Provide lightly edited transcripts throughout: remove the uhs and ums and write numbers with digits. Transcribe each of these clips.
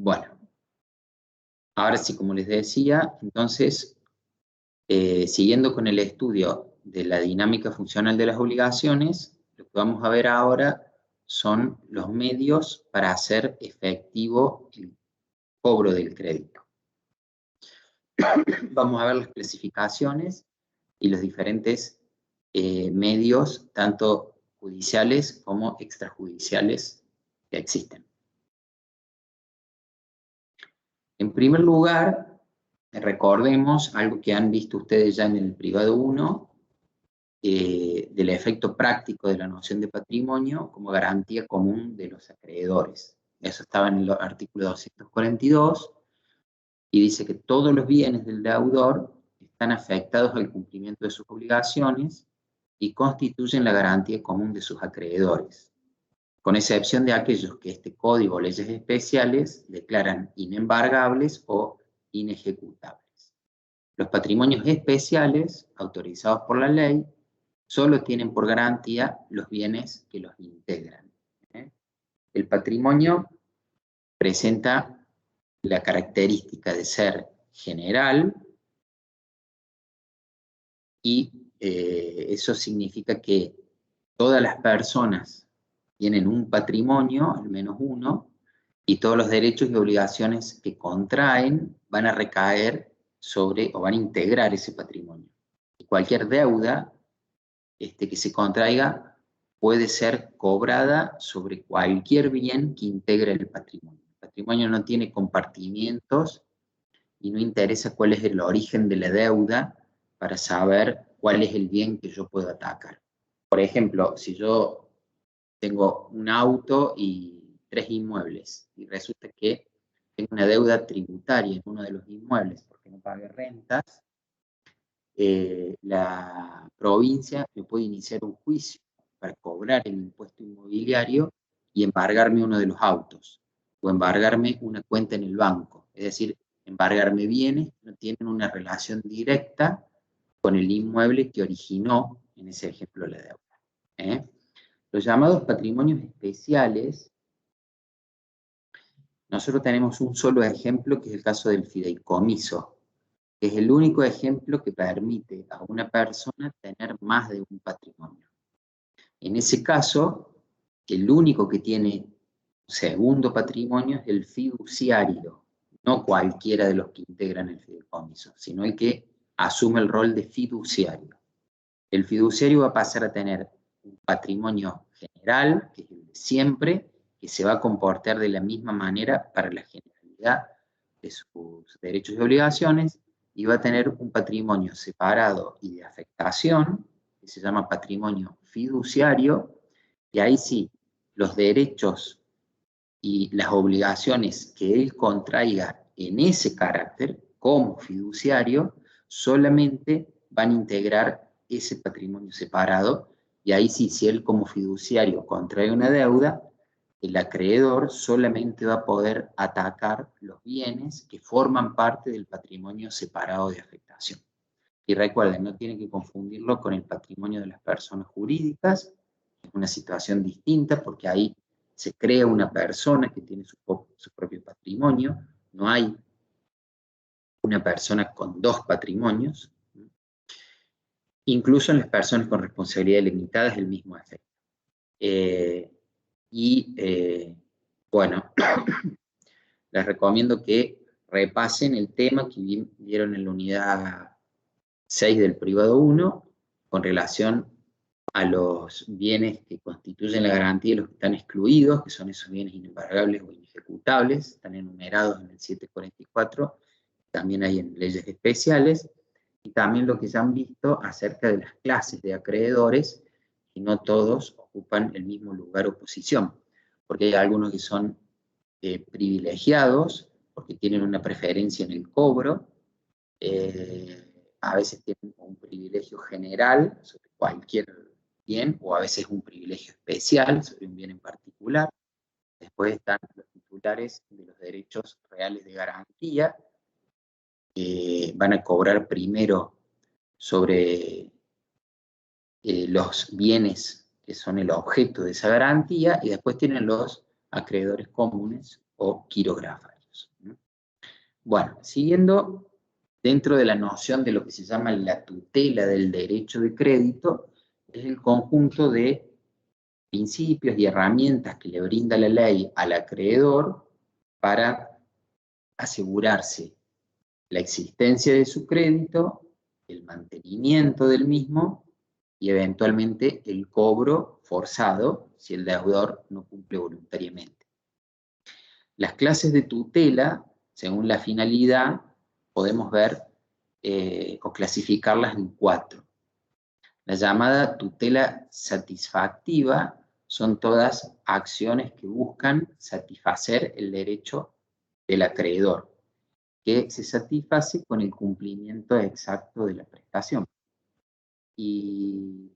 Bueno, ahora sí, como les decía, entonces, siguiendo con el estudio de la dinámica funcional de las obligaciones, lo que vamos a ver ahora son los medios para hacer efectivo el cobro del crédito. Vamos a ver las clasificaciones y los diferentes medios, tanto judiciales como extrajudiciales, que existen. En primer lugar, recordemos algo que han visto ustedes ya en el privado 1, del efecto práctico de la noción de patrimonio como garantía común de los acreedores. Eso estaba en el artículo 242 y dice que todos los bienes del deudor están afectados al cumplimiento de sus obligaciones y constituyen la garantía común de sus acreedores, con excepción de aquellos que este código o leyes especiales declaran inembargables o inejecutables. Los patrimonios especiales, autorizados por la ley, solo tienen por garantía los bienes que los integran. El patrimonio presenta la característica de ser general y eso significa que todas las personas tienen un patrimonio, al menos uno, y todos los derechos y obligaciones que contraen van a recaer sobre o van a integrar ese patrimonio. Y cualquier deuda que se contraiga puede ser cobrada sobre cualquier bien que integre el patrimonio. El patrimonio no tiene compartimientos y no interesa cuál es el origen de la deuda para saber cuál es el bien que yo puedo atacar. Por ejemplo, si yo tengo un auto y 3 inmuebles y resulta que tengo una deuda tributaria en uno de los inmuebles porque no pagué rentas, la provincia me puede iniciar un juicio para cobrar el impuesto inmobiliario y embargarme uno de los autos o embargarme una cuenta en el banco. Es decir, embargarme bienes que no tienen una relación directa con el inmueble que originó, en ese ejemplo, la deuda. Los llamados patrimonios especiales, nosotros tenemos un solo ejemplo, que es el caso del fideicomiso, que es el único ejemplo que permite a una persona tener más de un patrimonio. En ese caso, el único que tiene segundo patrimonio es el fiduciario, no cualquiera de los que integran el fideicomiso, sino el que asume el rol de fiduciario. El fiduciario va a pasar a tener un patrimonio general, que es el de siempre, que se va a comportar de la misma manera para la generalidad de sus derechos y obligaciones, y va a tener un patrimonio separado y de afectación, que se llama patrimonio fiduciario, y ahí sí, los derechos y las obligaciones que él contraiga en ese carácter, como fiduciario, solamente van a integrar ese patrimonio separado, y ahí sí, si él como fiduciario contrae una deuda, el acreedor solamente va a poder atacar los bienes que forman parte del patrimonio separado de afectación. Y recuerden, no tienen que confundirlo con el patrimonio de las personas jurídicas, es una situación distinta porque ahí se crea una persona que tiene su propio patrimonio, no hay una persona con dos patrimonios. Incluso en las personas con responsabilidad limitada es el mismo efecto. Bueno, les recomiendo que repasen el tema que vieron en la unidad 6 del privado 1 con relación a los bienes que constituyen la garantía y los que están excluidos, que son esos bienes inembargables o inejecutables, están enumerados en el 744, también hay en leyes especiales, y también lo que ya han visto acerca de las clases de acreedores, que no todos ocupan el mismo lugar o posición, porque hay algunos que son privilegiados, porque tienen una preferencia en el cobro, a veces tienen un privilegio general sobre cualquier bien, o a veces un privilegio especial sobre un bien en particular. Después están los titulares de los derechos reales de garantía, que van a cobrar primero sobre los bienes que son el objeto de esa garantía, y después tienen los acreedores comunes o quirografarios. créditos. Bueno, siguiendo dentro de la noción de lo que se llama la tutela del derecho de crédito, es el conjunto de principios y herramientas que le brinda la ley al acreedor para asegurarse la existencia de su crédito, el mantenimiento del mismo y eventualmente el cobro forzado si el deudor no cumple voluntariamente. Las clases de tutela, según la finalidad, podemos ver o clasificarlas en 4. La llamada tutela satisfactiva son todas acciones que buscan satisfacer el derecho del acreedor, que se satisface con el cumplimiento exacto de la prestación. Y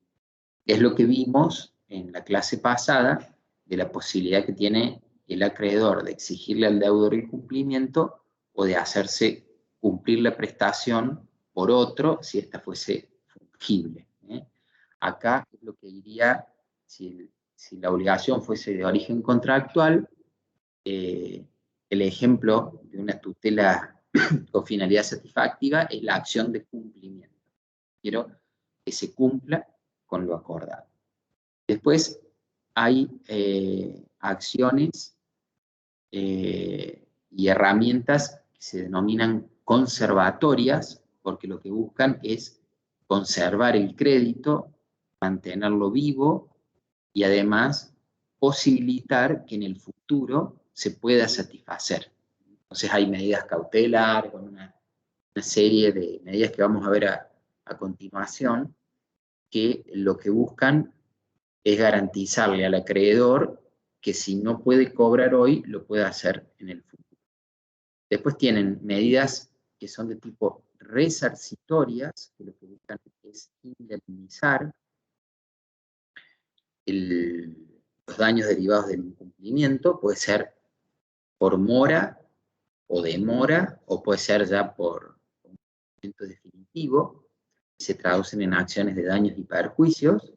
es lo que vimos en la clase pasada de la posibilidad que tiene el acreedor de exigirle al deudor el cumplimiento o de hacerse cumplir la prestación por otro si ésta fuese fungible. Acá es lo que iría, si la obligación fuese de origen contractual, el ejemplo de una tutela con finalidad satisfactiva es la acción de cumplimiento. Quiero que se cumpla con lo acordado. Después hay acciones y herramientas que se denominan conservatorias, porque lo que buscan es conservar el crédito, mantenerlo vivo y además posibilitar que en el futuro se pueda satisfacer. Entonces hay medidas cautelares, con una serie de medidas que vamos a ver a continuación, que lo que buscan es garantizarle al acreedor que si no puede cobrar hoy, lo puede hacer en el futuro. Después tienen medidas que son de tipo resarcitorias, que lo que buscan es indemnizar los daños derivados del incumplimiento, puede ser por mora o demora, o puede ser ya por cumplimiento definitivo, se traducen en acciones de daños y perjuicios,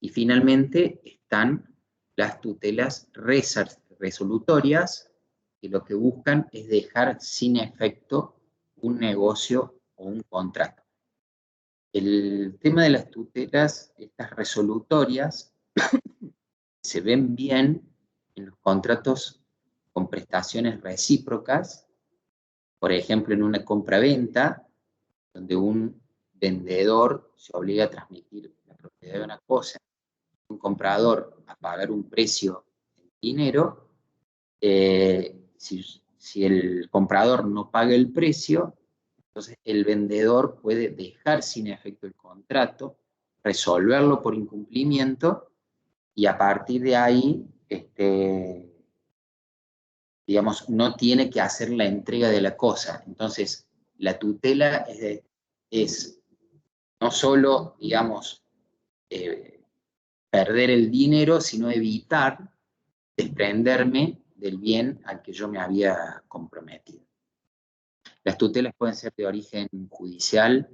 y finalmente están las tutelas resolutorias, que lo que buscan es dejar sin efecto un negocio o un contrato. El tema de las tutelas, estas resolutorias, se ven bien en los contratos con prestaciones recíprocas, por ejemplo, en una compra-venta, donde un vendedor se obliga a transmitir la propiedad de una cosa, un comprador a pagar un precio en dinero, si el comprador no paga el precio, entonces el vendedor puede dejar sin efecto el contrato, resolverlo por incumplimiento y a partir de ahí, digamos, no tiene que hacer la entrega de la cosa. Entonces, la tutela es no solo, digamos, perder el dinero, sino evitar desprenderme del bien al que yo me había comprometido. Las tutelas pueden ser de origen judicial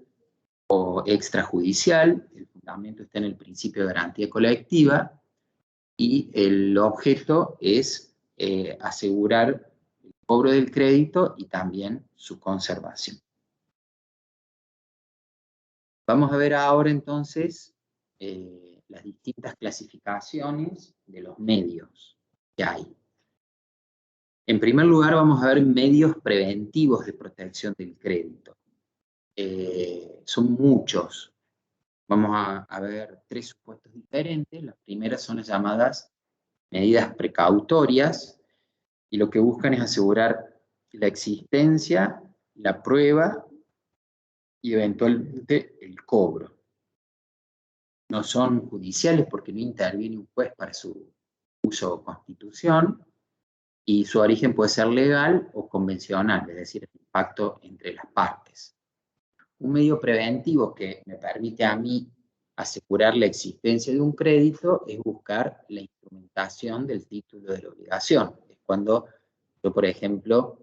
o extrajudicial. El fundamento está en el principio de garantía colectiva y el objeto es asegurar el cobro del crédito y también su conservación. Vamos a ver ahora entonces las distintas clasificaciones de los medios que hay. En primer lugar, vamos a ver medios preventivos de protección del crédito. Son muchos. Vamos a ver 3 supuestos diferentes. Las primeras son las llamadas medidas precautorias, y lo que buscan es asegurar la existencia, la prueba y eventualmente el cobro. No son judiciales porque no interviene un juez para su uso o constitución, y su origen puede ser legal o convencional, es decir, el pacto entre las partes. Un medio preventivo que me permite a mí asegurar la existencia de un crédito es buscar la instrumentación del título de la obligación. Es cuando yo, por ejemplo,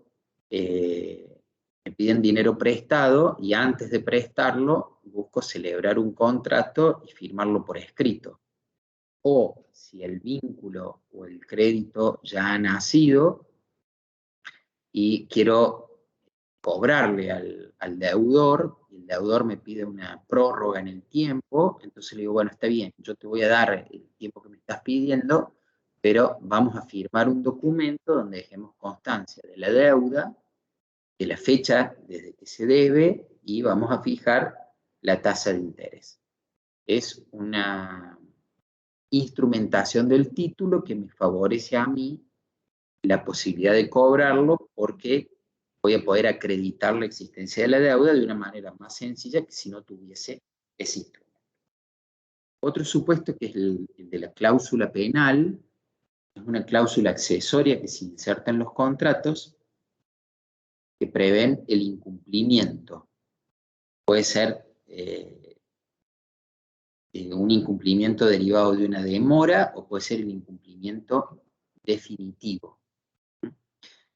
me piden dinero prestado y antes de prestarlo busco celebrar un contrato y firmarlo por escrito. O si el vínculo o el crédito ya ha nacido, y quiero cobrarle al deudor, y el deudor me pide una prórroga en el tiempo, entonces le digo, bueno, está bien, yo te voy a dar el tiempo que me estás pidiendo, pero vamos a firmar un documento donde dejemos constancia de la deuda, de la fecha desde que se debe, y vamos a fijar la tasa de interés. Es una instrumentación del título que me favorece a mí la posibilidad de cobrarlo porque voy a poder acreditar la existencia de la deuda de una manera más sencilla que si no tuviese ese instrumento. Otro supuesto, que es el de la cláusula penal, es una cláusula accesoria que se inserta en los contratos que prevén el incumplimiento. Puede ser un incumplimiento derivado de una demora o puede ser el incumplimiento definitivo.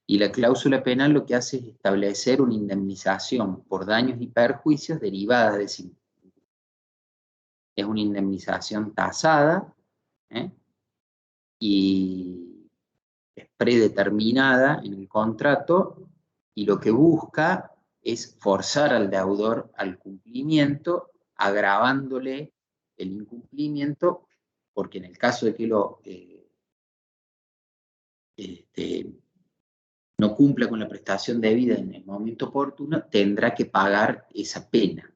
Y la cláusula penal lo que hace es establecer una indemnización por daños y perjuicios derivadas de ese incumplimiento. Es una indemnización tasada, y es predeterminada en el contrato, y lo que busca es forzar al deudor al cumplimiento, agravándole el incumplimiento, porque en el caso de que no cumpla con la prestación debida en el momento oportuno, tendrá que pagar esa pena.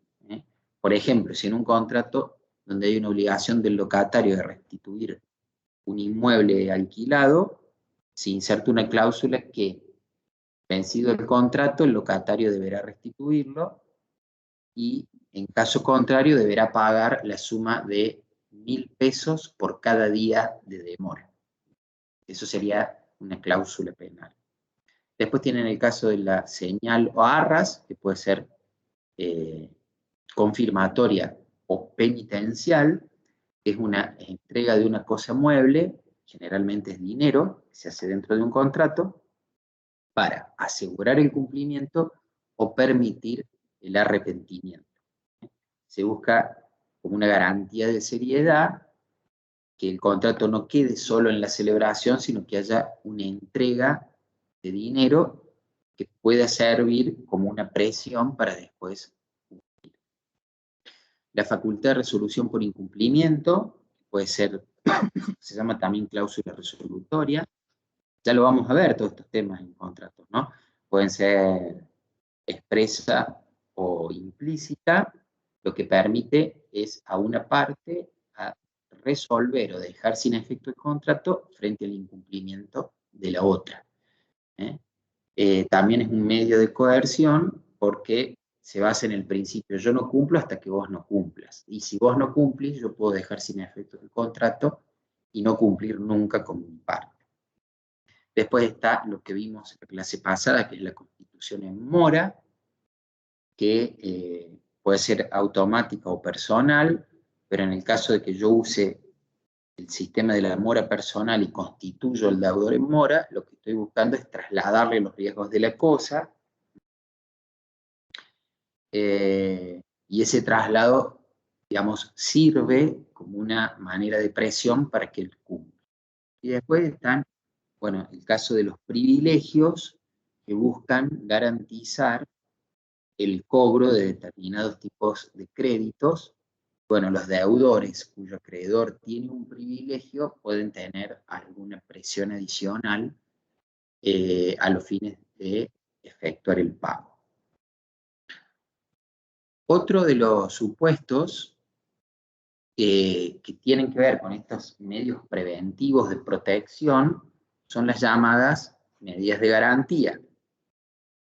Por ejemplo, si en un contrato donde hay una obligación del locatario de restituir un inmueble alquilado, se inserta una cláusula que, vencido el contrato, el locatario deberá restituirlo y, en caso contrario, deberá pagar la suma de 1.000 pesos por cada día de demora. Eso sería una cláusula penal. Después tienen el caso de la señal o arras, que puede ser confirmatoria o penitencial, que es una entrega de una cosa mueble, generalmente es dinero, que se hace dentro de un contrato, para asegurar el cumplimiento o permitir el arrepentimiento. Se busca como una garantía de seriedad, que el contrato no quede solo en la celebración, sino que haya una entrega de dinero que pueda servir como una presión para después cumplir. La facultad de resolución por incumplimiento puede ser, se llama también cláusula resolutoria. Ya lo vamos a ver, todos estos temas en contratos, ¿no? Pueden ser expresa o implícita, lo que permite es a una parte a resolver o dejar sin efecto el contrato frente al incumplimiento de la otra. También es un medio de coerción porque se basa en el principio, yo no cumplo hasta que vos no cumplas. Y si vos no cumplís, yo puedo dejar sin efecto el contrato y no cumplir nunca con mi parte. Después está lo que vimos en la clase pasada, que es la constitución en mora, que puede ser automática o personal, pero en el caso de que yo use el sistema de la mora personal y constituyo el deudor en mora, lo que estoy buscando es trasladarle los riesgos de la cosa, y ese traslado, digamos, sirve como una manera de presión para que él cumpla. Y después están, bueno, el caso de los privilegios, que buscan garantizar el cobro de determinados tipos de créditos. Bueno, los deudores cuyo acreedor tiene un privilegio pueden tener alguna presión adicional a los fines de efectuar el pago. Otro de los supuestos que tienen que ver con estos medios preventivos de protección son las llamadas medidas de garantía.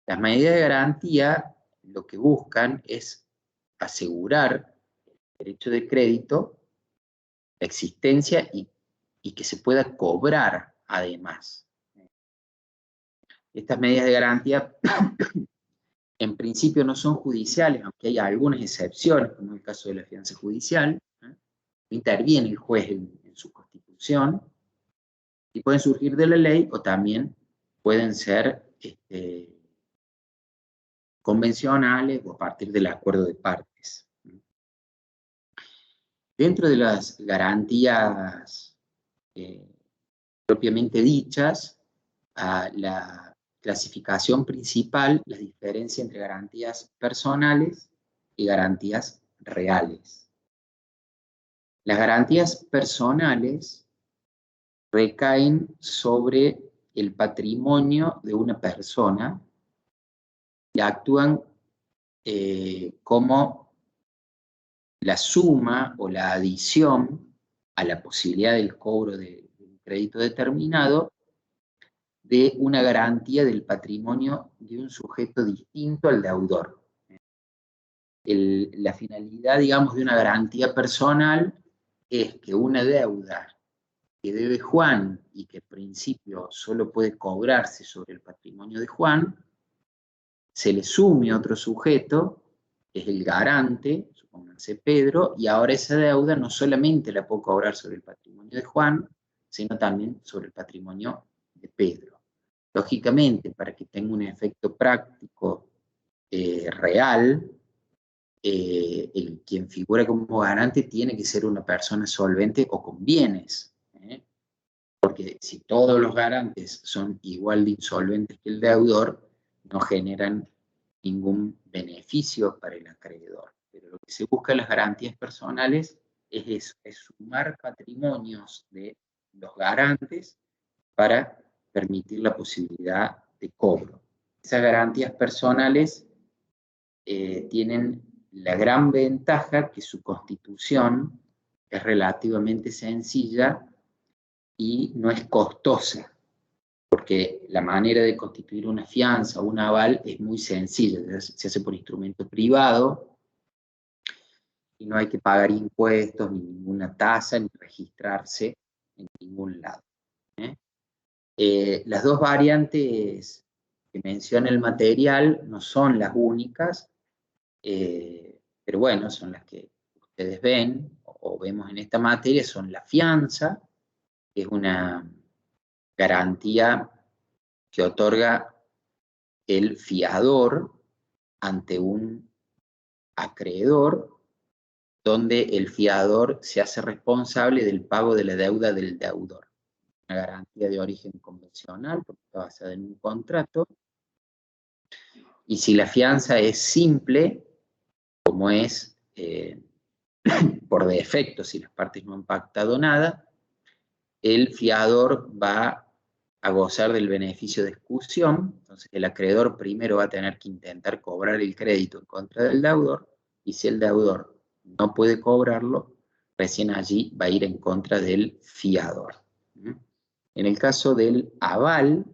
Las medidas de garantía lo que buscan es asegurar el derecho de crédito, la existencia y que se pueda cobrar además. Estas medidas de garantía en principio no son judiciales, aunque hay algunas excepciones, como el caso de la fianza judicial. Interviene el juez en su constitución, y pueden surgir de la ley o también pueden ser convencionales o a partir del acuerdo de partes. Dentro de las garantías propiamente dichas, la clasificación principal la diferencia entre garantías personales y garantías reales. Las garantías personales recaen sobre el patrimonio de una persona y actúan como la suma o la adición a la posibilidad del cobro de un crédito determinado de una garantía del patrimonio de un sujeto distinto al deudor. La finalidad, digamos, de una garantía personal es que una deuda que debe Juan y que en principio solo puede cobrarse sobre el patrimonio de Juan, se le sume otro sujeto, que es el garante, supónganse Pedro, y ahora esa deuda no solamente la puedo cobrar sobre el patrimonio de Juan, sino también sobre el patrimonio de Pedro. Lógicamente, para que tenga un efecto práctico real, quien figura como garante tiene que ser una persona solvente o con bienes. Porque si todos los garantes son igual de insolventes que el deudor, no generan ningún beneficio para el acreedor. Pero lo que se busca en las garantías personales es eso, es sumar patrimonios de los garantes para permitir la posibilidad de cobro. Esas garantías personales tienen la gran ventaja que su constitución es relativamente sencilla y no es costosa, porque la manera de constituir una fianza o un aval es muy sencilla, se hace por instrumento privado y no hay que pagar impuestos, ni ninguna tasa, ni registrarse en ningún lado. Las dos variantes que menciona el material no son las únicas, pero bueno, son las que ustedes ven o vemos en esta materia, son la fianza, que es una garantía que otorga el fiador ante un acreedor, donde el fiador se hace responsable del pago de la deuda del deudor. Una garantía de origen convencional, porque está basada en un contrato, y si la fianza es simple, como es por defecto, si las partes no han pactado nada, el fiador va a gozar del beneficio de excusión. Entonces el acreedor primero va a tener que intentar cobrar el crédito en contra del deudor, y si el deudor no puede cobrarlo, recién allí va a ir en contra del fiador. En el caso del aval,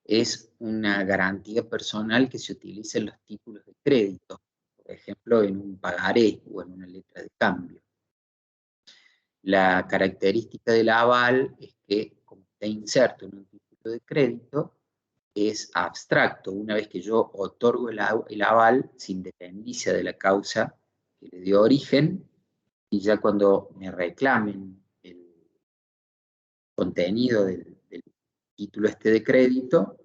es una garantía personal que se utiliza en los títulos de crédito, por ejemplo, en un pagaré o en una letra de cambio. La característica del aval es que, como está inserto en un título de crédito, es abstracto. Una vez que yo otorgo el aval, se independiza de la causa que le dio origen, y ya cuando me reclamen el contenido del título de crédito,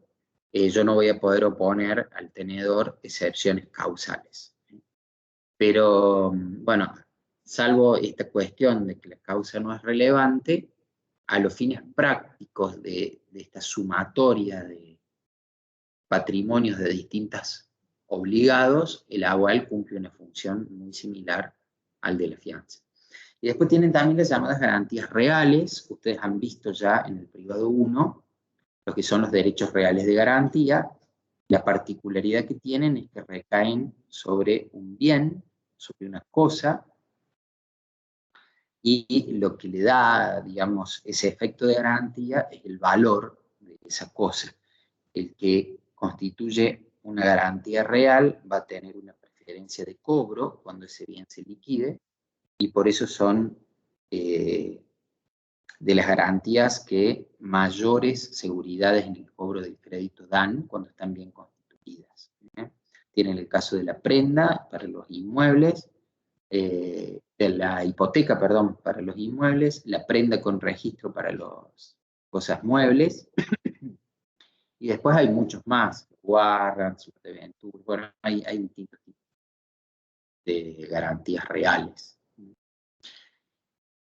yo no voy a poder oponer al tenedor excepciones causales. Pero, bueno, salvo esta cuestión de que la causa no es relevante, a los fines prácticos de esta sumatoria de patrimonios de distintos obligados, el aval cumple una función muy similar al de la fianza. Y después tienen también las llamadas garantías reales. Ustedes han visto ya en el privado 1 lo que son los derechos reales de garantía. La particularidad que tienen es que recaen sobre un bien, sobre una cosa, y lo que le da, digamos, ese efecto de garantía es el valor de esa cosa. El que constituye una garantía real va a tener una preferencia de cobro cuando ese bien se liquide, y por eso son de las garantías que mayores seguridades en el cobro del crédito dan cuando están bien constituidas. Tienen el caso de la prenda para los inmuebles, de la hipoteca, perdón, para los inmuebles, la prenda con registro para las cosas muebles, y después hay muchos más, warrants, debenturas, bueno, hay distintos tipos de garantías reales.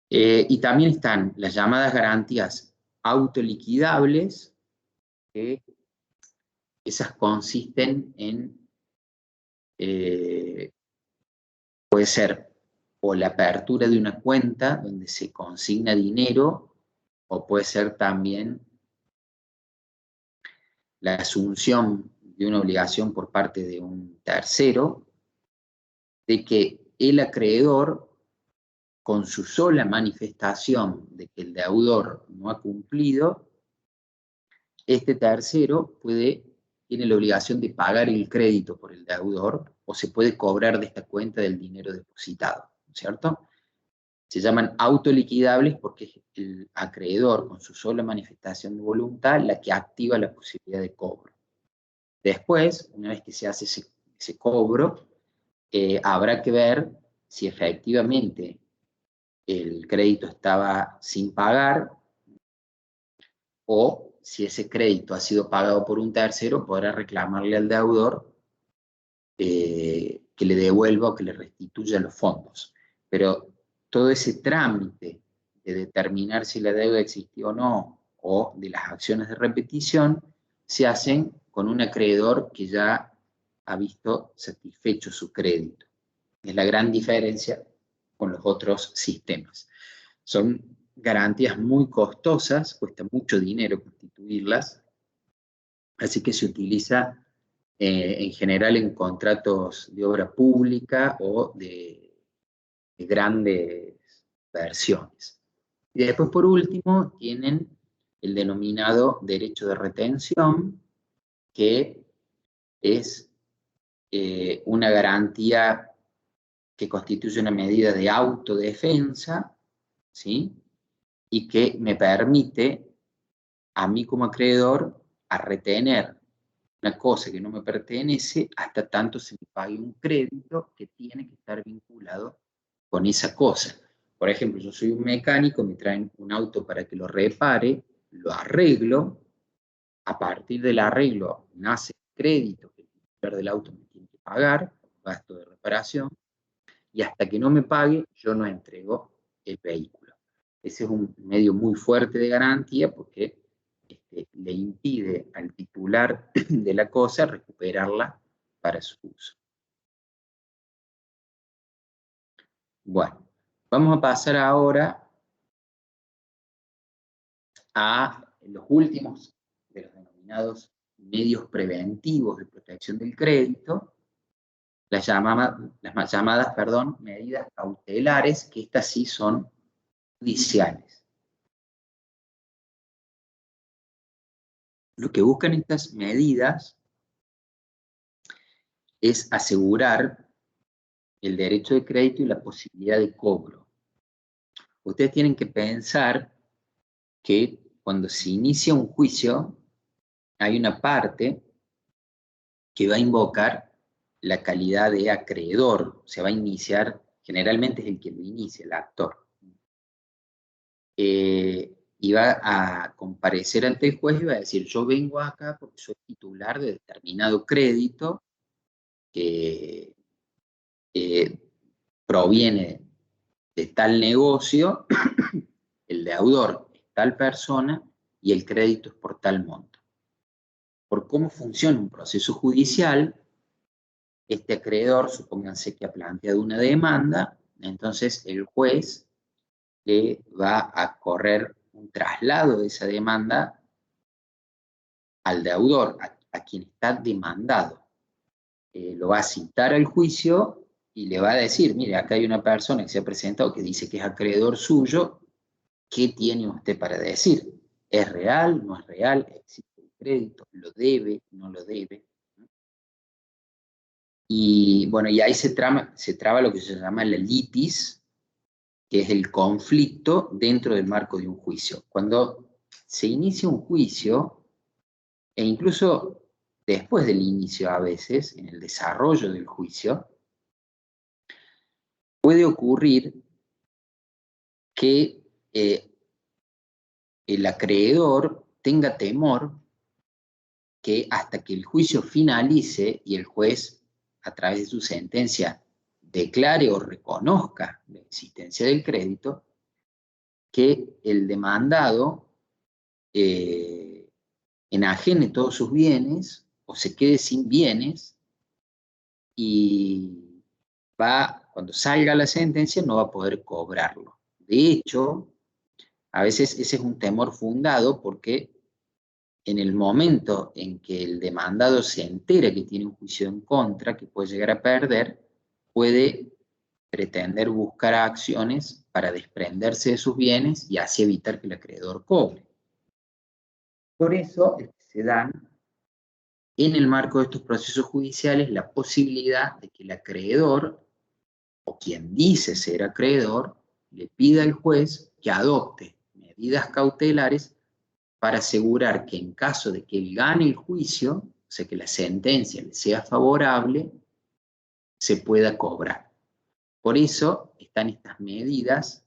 Y también están las llamadas garantías autoliquidables, que esas consisten en, puede ser o la apertura de una cuenta donde se consigna dinero, o puede ser también la asunción de una obligación por parte de un tercero, de que el acreedor, con su sola manifestación de que el deudor no ha cumplido, este tercero tiene la obligación de pagar el crédito por el deudor, o se puede cobrar de esta cuenta del dinero depositado, ¿cierto? Se llaman autoliquidables porque es el acreedor, con su sola manifestación de voluntad, la que activa la posibilidad de cobro. Después, una vez que se hace ese cobro, habrá que ver si efectivamente el crédito estaba sin pagar, o si ese crédito ha sido pagado por un tercero, podrá reclamarle al deudor que le devuelva o que le restituya los fondos. Pero todo ese trámite de determinar si la deuda existió o no, o de las acciones de repetición, se hacen con un acreedor que ya ha visto satisfecho su crédito. Es la gran diferencia con los otros sistemas. Son garantías muy costosas, cuesta mucho dinero constituirlas, así que se utiliza en general en contratos de obra pública o de grandes versiones. Y después, por último, tienen el denominado derecho de retención, que es una garantía que constituye una medida de autodefensa, ¿sí? Y que me permite a mí como acreedor a retener una cosa que no me pertenece hasta tanto se me pague un crédito que tiene que estar vinculado con esa cosa. Por ejemplo, yo soy un mecánico, me traen un auto para que lo repare, lo arreglo, a partir del arreglo nace el crédito que el titular del auto me tiene que pagar, gasto de reparación, y hasta que no me pague, yo no entrego el vehículo. Ese es un medio muy fuerte de garantía porque le impide al titular de la cosa recuperarla para su uso. Bueno, vamos a pasar ahora a los últimos de los denominados medios preventivos de protección del crédito, las llamadas, medidas cautelares, que estas sí son judiciales. Lo que buscan estas medidas es asegurar el derecho de crédito y la posibilidad de cobro. Ustedes tienen que pensar que cuando se inicia un juicio, hay una parte que va a invocar la calidad de acreedor, se va a iniciar, generalmente es el que lo inicia, el actor. Y va a comparecer ante el juez y va a decir, yo vengo acá porque soy titular de determinado crédito que proviene de tal negocio, el deudor es tal persona y el crédito es por tal monto. Por cómo funciona un proceso judicial, este acreedor, supónganse que ha planteado una demanda, entonces el juez le va a correr un traslado de esa demanda al deudor, a quien está demandado. Lo va a citar al juicio y le va a decir, mire, acá hay una persona que se ha presentado que dice que es acreedor suyo, ¿qué tiene usted para decir? ¿Es real? ¿No es real? ¿Existe el crédito? ¿Lo debe? ¿No lo debe? Y bueno, y ahí se traba lo que se llama la litis, que es el conflicto dentro del marco de un juicio. Cuando se inicia un juicio, e incluso después del inicio a veces, en el desarrollo del juicio, puede ocurrir que el acreedor tenga temor que hasta que el juicio finalice y el juez, a través de su sentencia, declare o reconozca la existencia del crédito, que el demandado, en enajene todos sus bienes o se quede sin bienes y cuando salga la sentencia no va a poder cobrarlo. De hecho, a veces ese es un temor fundado porque en el momento en que el demandado se entera que tiene un juicio en contra, que puede llegar a perder, puede pretender buscar acciones para desprenderse de sus bienes y así evitar que el acreedor cobre. Por eso es que se dan en el marco de estos procesos judiciales la posibilidad de que el acreedor, o quien dice ser acreedor, le pida al juez que adopte medidas cautelares para asegurar que en caso de que él gane el juicio, o sea, que la sentencia le sea favorable, se pueda cobrar. Por eso están estas medidas,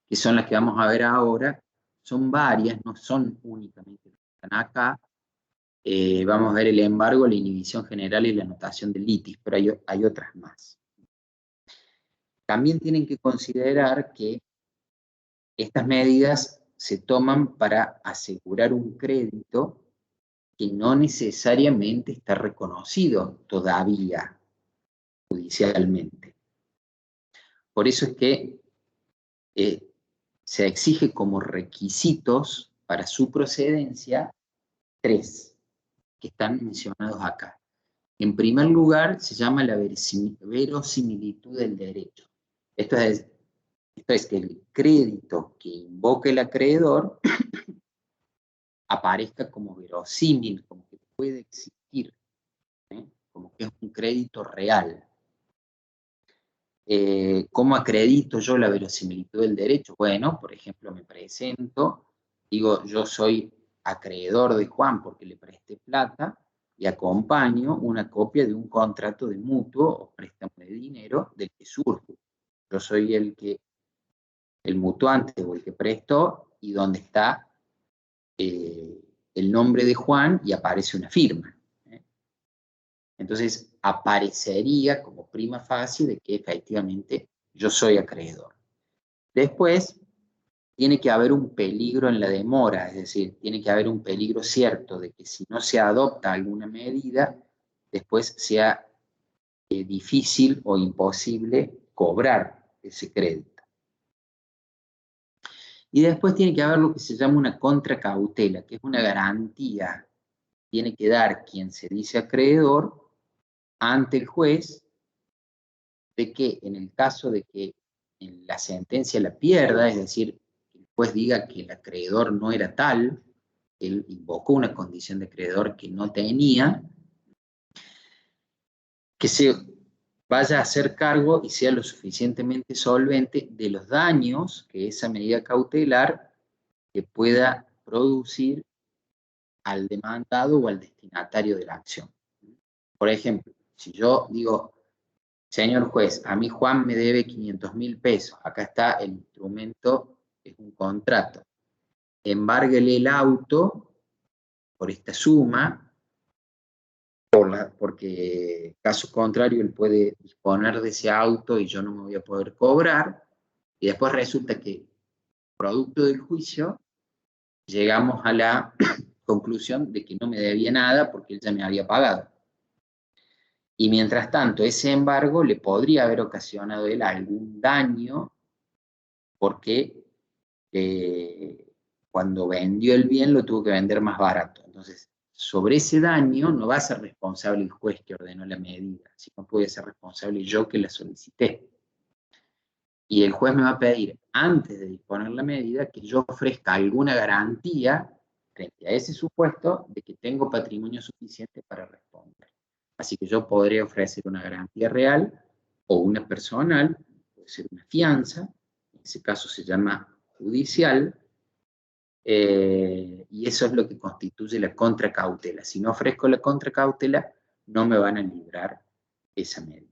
que son las que vamos a ver ahora, son varias, no son únicamente las que están acá. Vamos a ver el embargo, la inhibición general y la anotación de litis, pero hay otras más. También tienen que considerar que estas medidas se toman para asegurar un crédito que no necesariamente está reconocido todavía judicialmente. Por eso es que se exige como requisitos para su procedencia 3, que están mencionados acá. En primer lugar, se llama la verosimilitud del derecho. Esto es que el crédito que invoca el acreedor aparezca como verosímil, como que puede existir, como que es un crédito real. ¿Cómo acredito yo la verosimilitud del derecho? Bueno, por ejemplo, me presento, digo, yo soy acreedor de Juan porque le presté plata y acompaño una copia de un contrato de mutuo o préstamo de dinero del que surge. Yo soy el mutuante o el que prestó y donde está el nombre de Juan y aparece una firma. Entonces aparecería como prima facie de que efectivamente yo soy acreedor. Después tiene que haber un peligro en la demora, es decir, tiene que haber un peligro cierto de que si no se adopta alguna medida, después sea difícil o imposible cobrar ese crédito. Y después tiene que haber lo que se llama una contracautela, que es una garantía. Tiene que dar quien se dice acreedor ante el juez de que en el caso de que la sentencia la pierda, es decir, que el juez diga que el acreedor no era tal, él invocó una condición de acreedor que no tenía, que se vaya a hacer cargo y sea lo suficientemente solvente de los daños que esa medida cautelar que pueda producir al demandado o al destinatario de la acción. Por ejemplo, si yo digo, señor juez, a mí Juan me debe 500.000 pesos, acá está el instrumento, es un contrato, embárguele el auto por esta suma, porque caso contrario él puede disponer de ese auto y yo no me voy a poder cobrar, y después resulta que, producto del juicio, llegamos a la conclusión de que no me debía nada porque él ya me había pagado. Y mientras tanto, ese embargo le podría haber ocasionado a él algún daño porque cuando vendió el bien lo tuvo que vender más barato. Entonces, sobre ese daño no va a ser responsable el juez que ordenó la medida, sino puede ser responsable yo que la solicité. Y el juez me va a pedir, antes de disponer la medida, que yo ofrezca alguna garantía frente a ese supuesto de que tengo patrimonio suficiente para responder. Así que yo podría ofrecer una garantía real o una personal, puede ser una fianza, en ese caso se llama judicial, y eso es lo que constituye la contracautela. Si no ofrezco la contracautela, no me van a librar esa medida.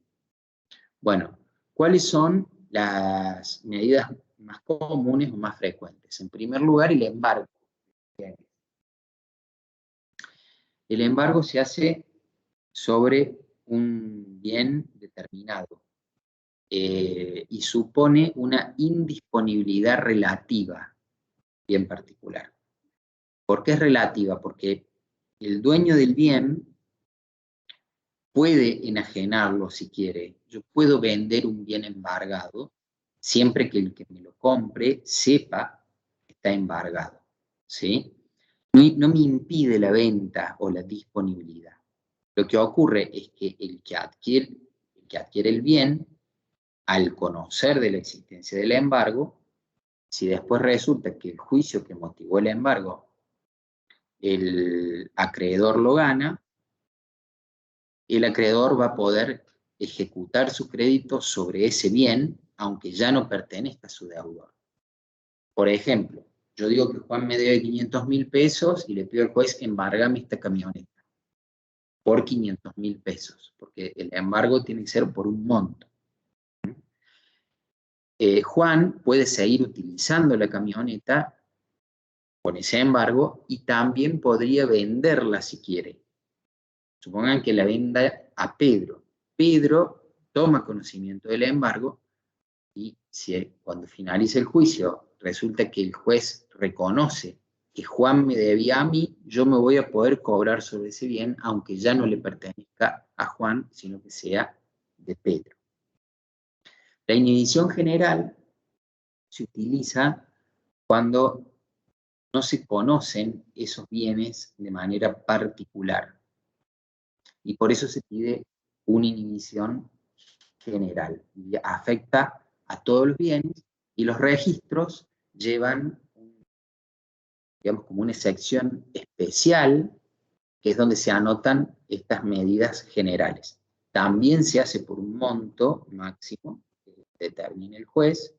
Bueno, ¿cuáles son las medidas más comunes o más frecuentes? En primer lugar, el embargo. El embargo se hace sobre un bien determinado y supone una indisponibilidad relativa bien particular. ¿Por qué es relativa? Porque el dueño del bien puede enajenarlo si quiere. Yo puedo vender un bien embargado siempre que el que me lo compre sepa que está embargado, ¿sí? No me impide la venta o la disponibilidad. Lo que ocurre es que el que adquiere el bien, al conocer de la existencia del embargo, si después resulta que el juicio que motivó el embargo, el acreedor lo gana, el acreedor va a poder ejecutar su crédito sobre ese bien, aunque ya no pertenezca a su deudor. Por ejemplo, yo digo que Juan me debe 500.000 pesos y le pido al juez embargame esta camioneta por 500.000 pesos, porque el embargo tiene que ser por un monto. Juan puede seguir utilizando la camioneta con ese embargo y también podría venderla si quiere. Supongan que la venda a Pedro. Pedro toma conocimiento del embargo y si cuando finalice el juicio resulta que el juez reconoce que Juan me debía a mí, yo me voy a poder cobrar sobre ese bien, aunque ya no le pertenezca a Juan, sino que sea de Pedro. La inhibición general se utiliza cuando no se conocen esos bienes de manera particular. Y por eso se pide una inhibición general. Y afecta a todos los bienes y los registros llevan, digamos, como una sección especial, que es donde se anotan estas medidas generales. También se hace por un monto máximo que determine el juez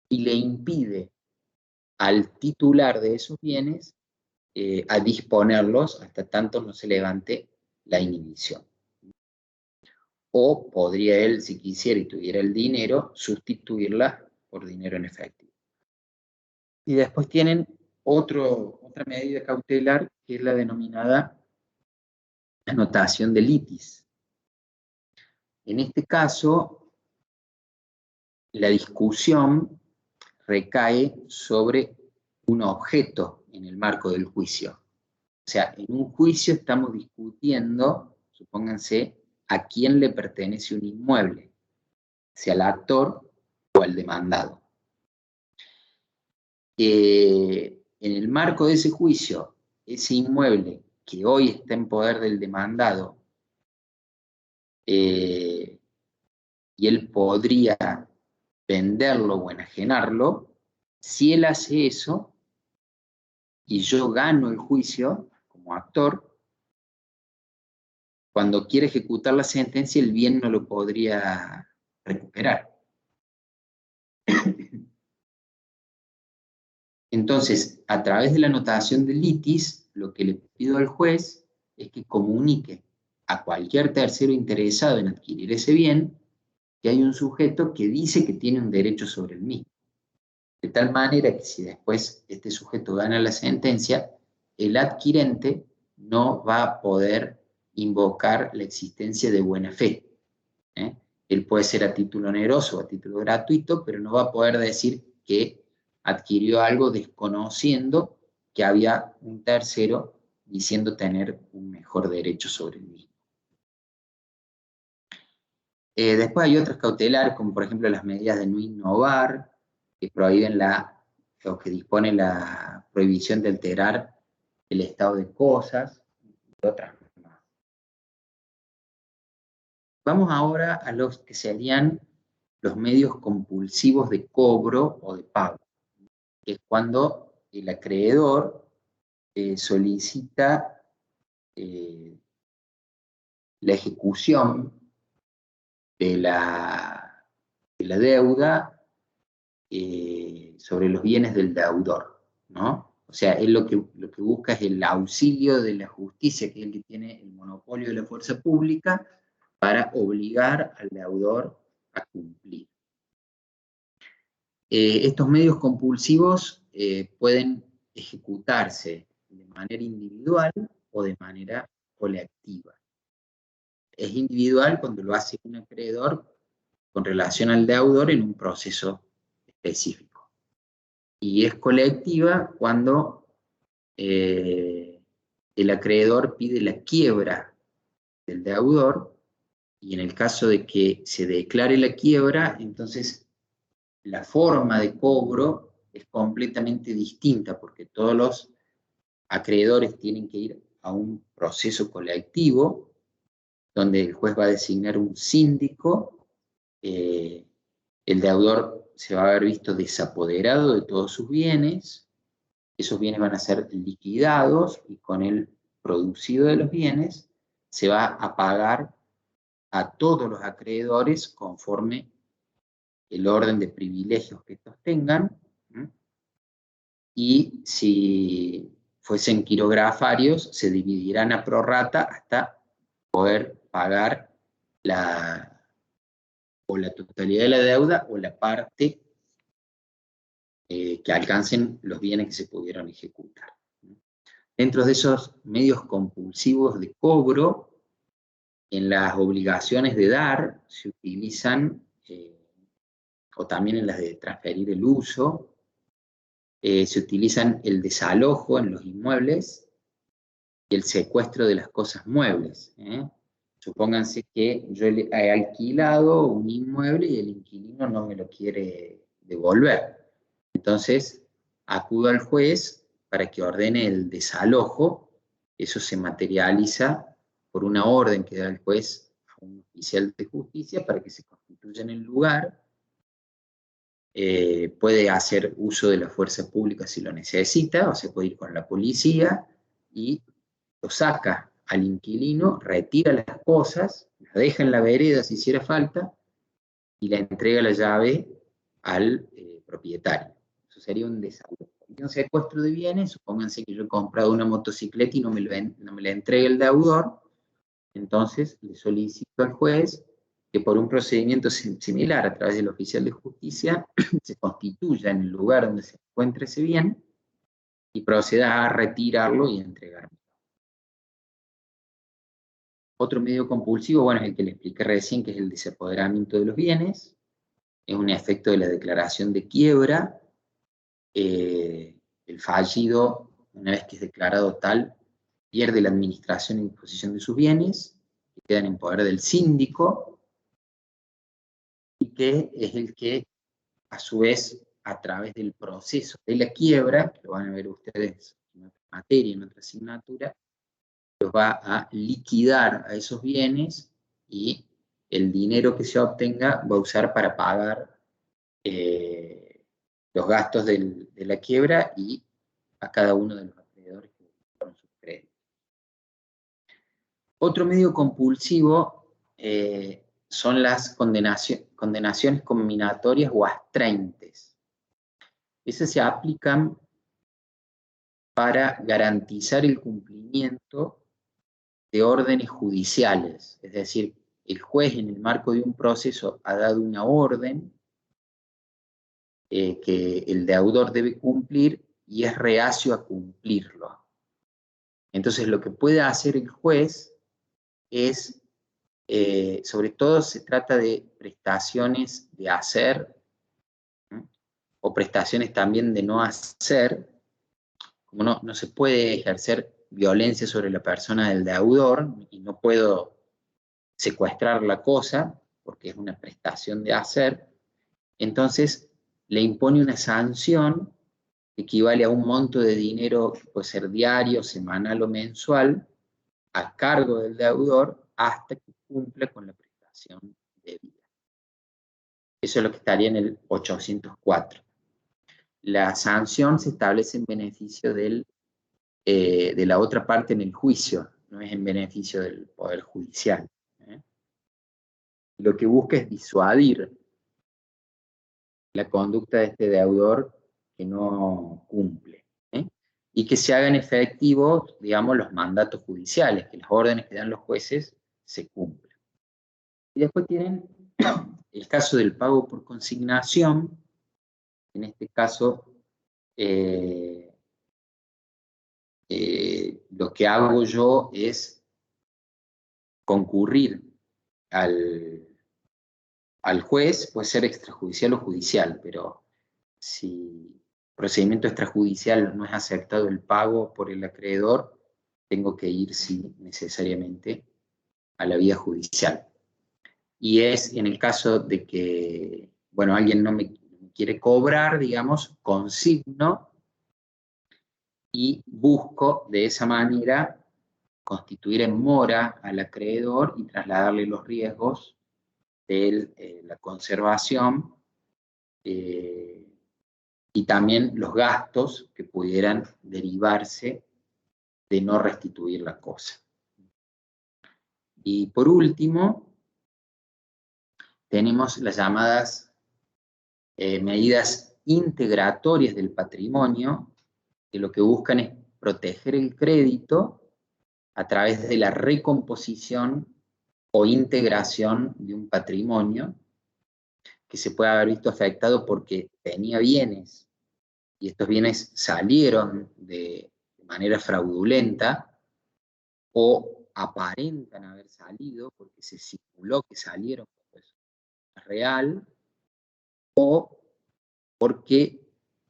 y le impide al titular de esos bienes a disponerlos hasta tanto no se levante la inhibición. O podría él, si quisiera y tuviera el dinero, sustituirla por dinero en efectivo. Y después tienen otra medida cautelar, que es la denominada anotación de litis. En este caso, la discusión recae sobre un objeto en el marco del juicio. O sea, en un juicio estamos discutiendo, supónganse, a quién le pertenece un inmueble, sea al actor o al demandado. En el marco de ese juicio, ese inmueble que hoy está en poder del demandado, y él podría venderlo o enajenarlo, si él hace eso y yo gano el juicio como actor, cuando quiere ejecutar la sentencia, el bien no lo podría recuperar. Entonces, a través de la anotación de litis, lo que le pido al juez es que comunique a cualquier tercero interesado en adquirir ese bien que hay un sujeto que dice que tiene un derecho sobre el mismo. De tal manera que si después este sujeto gana la sentencia, el adquirente no va a poder invocar la existencia de buena fe. Él puede ser a título oneroso o a título gratuito, pero no va a poder decir que adquirió algo desconociendo que había un tercero diciendo tener un mejor derecho sobre el mismo. Después hay otras cautelares, como por ejemplo las medidas de no innovar, que prohíben o que disponen la prohibición de alterar el estado de cosas, y otras más. Vamos ahora a los que serían los medios compulsivos de cobro o de pago, que es cuando el acreedor solicita la ejecución de la deuda sobre los bienes del deudor, ¿no? O sea, él lo que busca es el auxilio de la justicia, que es el que tiene el monopolio de la fuerza pública, para obligar al deudor a cumplir. Estos medios compulsivos pueden ejecutarse de manera individual o de manera colectiva. Es individual cuando lo hace un acreedor con relación al deudor en un proceso específico. Y es colectiva cuando el acreedor pide la quiebra del deudor, y en el caso de que se declare la quiebra, entonces la forma de cobro es completamente distinta, porque todos los acreedores tienen que ir a un proceso colectivo, donde el juez va a designar un síndico, el deudor se va a haber visto desapoderado de todos sus bienes, esos bienes van a ser liquidados, y con el producido de los bienes se va a pagar a todos los acreedores conforme el orden de privilegios que estos tengan, y si fuesen quirografarios, se dividirán a prorrata hasta poder pagar o la totalidad de la deuda o la parte que alcancen los bienes que se pudieron ejecutar. Dentro de esos medios compulsivos de cobro, en las obligaciones de dar se utilizan, o también en las de transferir el uso, se utilizan el desalojo en los inmuebles y el secuestro de las cosas muebles. Supónganse que yo he alquilado un inmueble y el inquilino no me lo quiere devolver. Entonces, acudo al juez para que ordene el desalojo. Eso se materializa por una orden que da el juez a un oficial de justicia para que se constituya en el lugar. Puede hacer uso de la fuerza pública si lo necesita, o se puede ir con la policía y lo saca al inquilino, retira las cosas, las deja en la vereda si hiciera falta, y le entrega la llave al propietario. Eso sería un desalojo. Y un secuestro de bienes, supónganse que yo he comprado una motocicleta y no me la entrega el deudor, entonces le solicito al juez que por un procedimiento similar a través del oficial de justicia se constituya en el lugar donde se encuentre ese bien y proceda a retirarlo y entregarlo. Otro medio compulsivo, bueno, es el que le expliqué recién, que es el desapoderamiento de los bienes. Es un efecto de la declaración de quiebra. El fallido, una vez que es declarado tal, pierde la administración y disposición de sus bienes, que quedan en poder del síndico, y que es el que, a su vez, a través del proceso de la quiebra, que lo van a ver ustedes en otra materia, en otra asignatura, los va a liquidar a esos bienes, y el dinero que se obtenga va a usar para pagar los gastos de la quiebra y a cada uno de los acreedores que fueron sus créditos. Otro medio compulsivo son las condenaciones combinatorias o astreintες. Esas se aplican para garantizar el cumplimiento de órdenes judiciales, es decir, el juez en el marco de un proceso ha dado una orden que el deudor debe cumplir y es reacio a cumplirlo. Entonces lo que puede hacer el juez es, sobre todo se trata de prestaciones de hacer, o prestaciones también de no hacer, como no se puede ejercer violencia sobre la persona del deudor y no puedo secuestrar la cosa porque es una prestación de hacer, entonces le impone una sanción que equivale a un monto de dinero que puede ser diario, semanal o mensual, a cargo del deudor hasta que cumpla con la prestación debida. Eso es lo que estaría en el 804. La sanción se establece en beneficio de la otra parte en el juicio, no es en beneficio del Poder Judicial. Lo que busca es disuadir la conducta de este deudor que no cumple, y que se hagan efectivos, digamos, los mandatos judiciales, que las órdenes que dan los jueces se cumplan. Y después tienen el caso del pago por consignación. En este caso, lo que hago yo es concurrir al juez, puede ser extrajudicial o judicial, pero si procedimiento extrajudicial no es aceptado el pago por el acreedor, tengo que ir, sí, necesariamente a la vía judicial. Y es en el caso de que, bueno, alguien no me quiere cobrar, digamos, consigno y busco de esa manera constituir en mora al acreedor y trasladarle los riesgos de la conservación y también los gastos que pudieran derivarse de no restituir la cosa. Y por último, tenemos las llamadas medidas integratorias del patrimonio, que lo que buscan es proteger el crédito a través de la recomposición o integración de un patrimonio que se puede haber visto afectado porque tenía bienes y estos bienes salieron de manera fraudulenta o aparentan haber salido porque se simuló que salieron, pues, real, o porque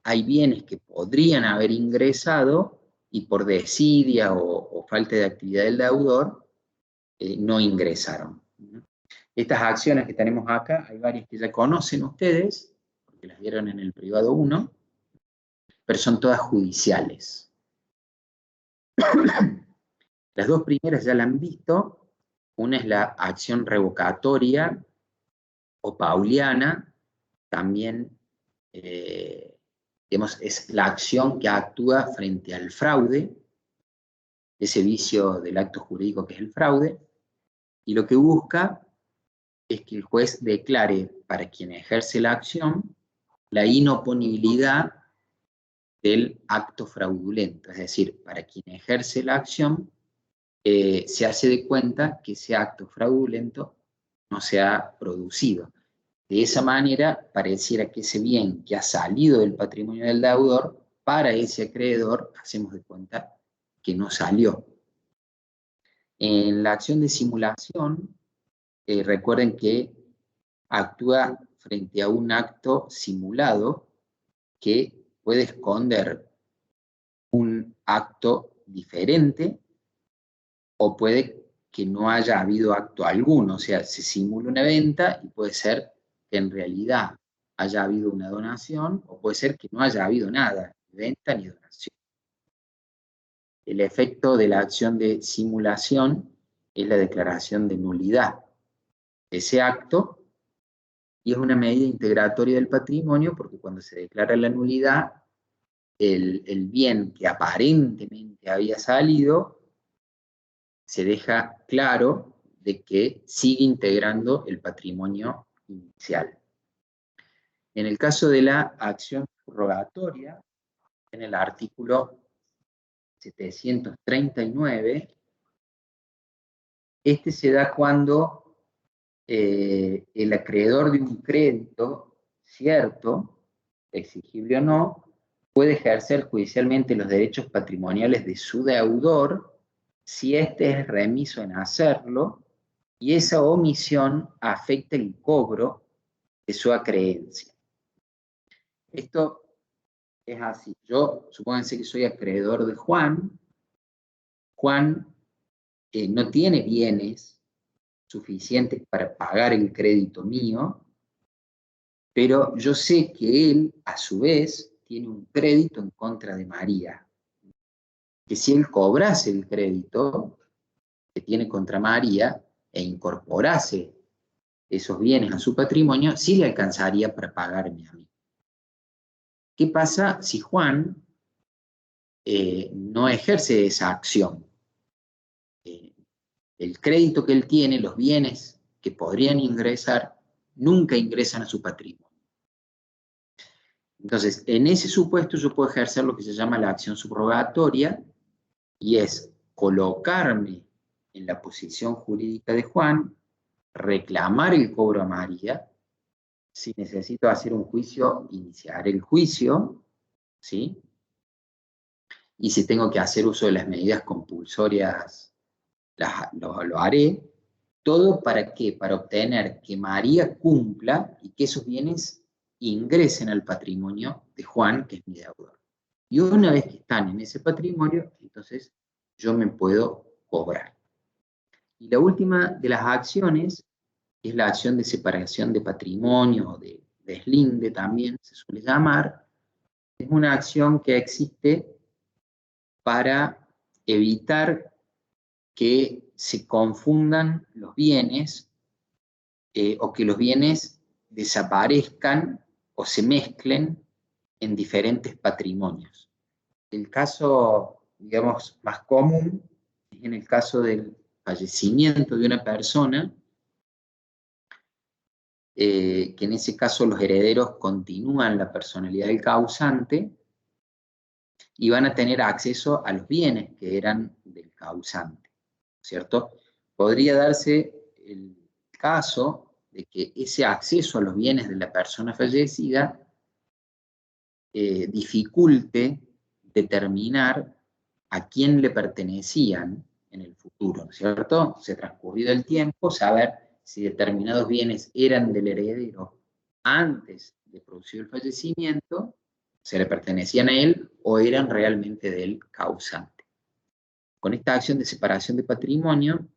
hay bienes que podrían haber ingresado y por desidia o falta de actividad del deudor no ingresaron. Estas acciones que tenemos acá, hay varias que ya conocen ustedes, porque las vieron en el privado 1, pero son todas judiciales. Las dos primeras ya la han visto. Una es la acción revocatoria o pauliana, también digamos, es la acción que actúa frente al fraude, ese vicio del acto jurídico que es el fraude, y lo que busca es que el juez declare para quien ejerce la acción la inoponibilidad del acto fraudulento, es decir, para quien ejerce la acción se hace de cuenta que ese acto fraudulento no se ha producido. De esa manera, pareciera que ese bien que ha salido del patrimonio del deudor, para ese acreedor, hacemos de cuenta que no salió. En la acción de simulación, recuerden que actúa frente a un acto simulado que puede esconder un acto diferente o puede que no haya habido acto alguno, o sea, se simula una venta y puede ser que en realidad haya habido una donación, o puede ser que no haya habido nada, ni venta ni donación. El efecto de la acción de simulación es la declaración de nulidad de ese acto, y es una medida integratoria del patrimonio, porque cuando se declara la nulidad, el bien que aparentemente había salido, se deja claro de que sigue integrando el patrimonio inicial. En el caso de la acción subrogatoria, en el artículo 739, este se da cuando el acreedor de un crédito cierto, exigible o no, puede ejercer judicialmente los derechos patrimoniales de su deudor si éste es remiso en hacerlo y esa omisión afecta el cobro de su acreencia. Esto es así. Yo, supónganse que soy acreedor de Juan. Juan no tiene bienes suficientes para pagar el crédito mío, pero yo sé que él, a su vez, tiene un crédito en contra de María. Que si él cobrase el crédito que tiene contra María e incorporase esos bienes a su patrimonio, sí le alcanzaría para pagarme a mí. ¿Qué pasa si Juan no ejerce esa acción? El crédito que él tiene, los bienes que podrían ingresar, nunca ingresan a su patrimonio. Entonces, en ese supuesto yo puedo ejercer lo que se llama la acción subrogatoria, y es colocarme en la posición jurídica de Juan, reclamar el cobro a María. Si necesito hacer un juicio, iniciar el juicio, ¿sí? Y si tengo que hacer uso de las medidas compulsorias, lo haré. ¿Todo para qué? Para obtener que María cumpla y que esos bienes ingresen al patrimonio de Juan, que es mi deudor. Y una vez que están en ese patrimonio, entonces yo me puedo cobrar. Y la última de las acciones es la acción de separación de patrimonio, de deslinde también se suele llamar. Es una acción que existe para evitar que se confundan los bienes o que los bienes desaparezcan o se mezclen en diferentes patrimonios. El caso, digamos, más común es en el caso del fallecimiento de una persona, que en ese caso los herederos continúan la personalidad del causante y van a tener acceso a los bienes que eran del causante, ¿cierto? Podría darse el caso de que ese acceso a los bienes de la persona fallecida dificulte determinar a quién le pertenecían en el futuro, ¿no es cierto? Se ha transcurrido el tiempo, saber si determinados bienes eran del heredero antes de producir el fallecimiento, se le pertenecían a él o eran realmente del causante. Con esta acción de separación de patrimonio,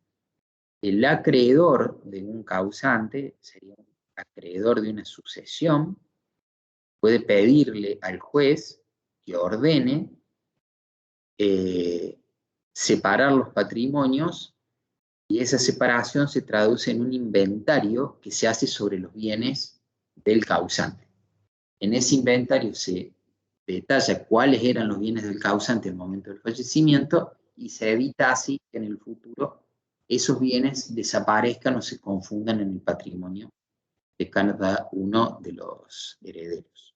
el acreedor de un causante sería un acreedor de una sucesión, puede pedirle al juez que ordene separar los patrimonios y esa separación se traduce en un inventario que se hace sobre los bienes del causante. En ese inventario se detalla cuáles eran los bienes del causante en el momento del fallecimiento y se evita así que en el futuro esos bienes desaparezcan o se confundan en el patrimonio de cada uno de los herederos.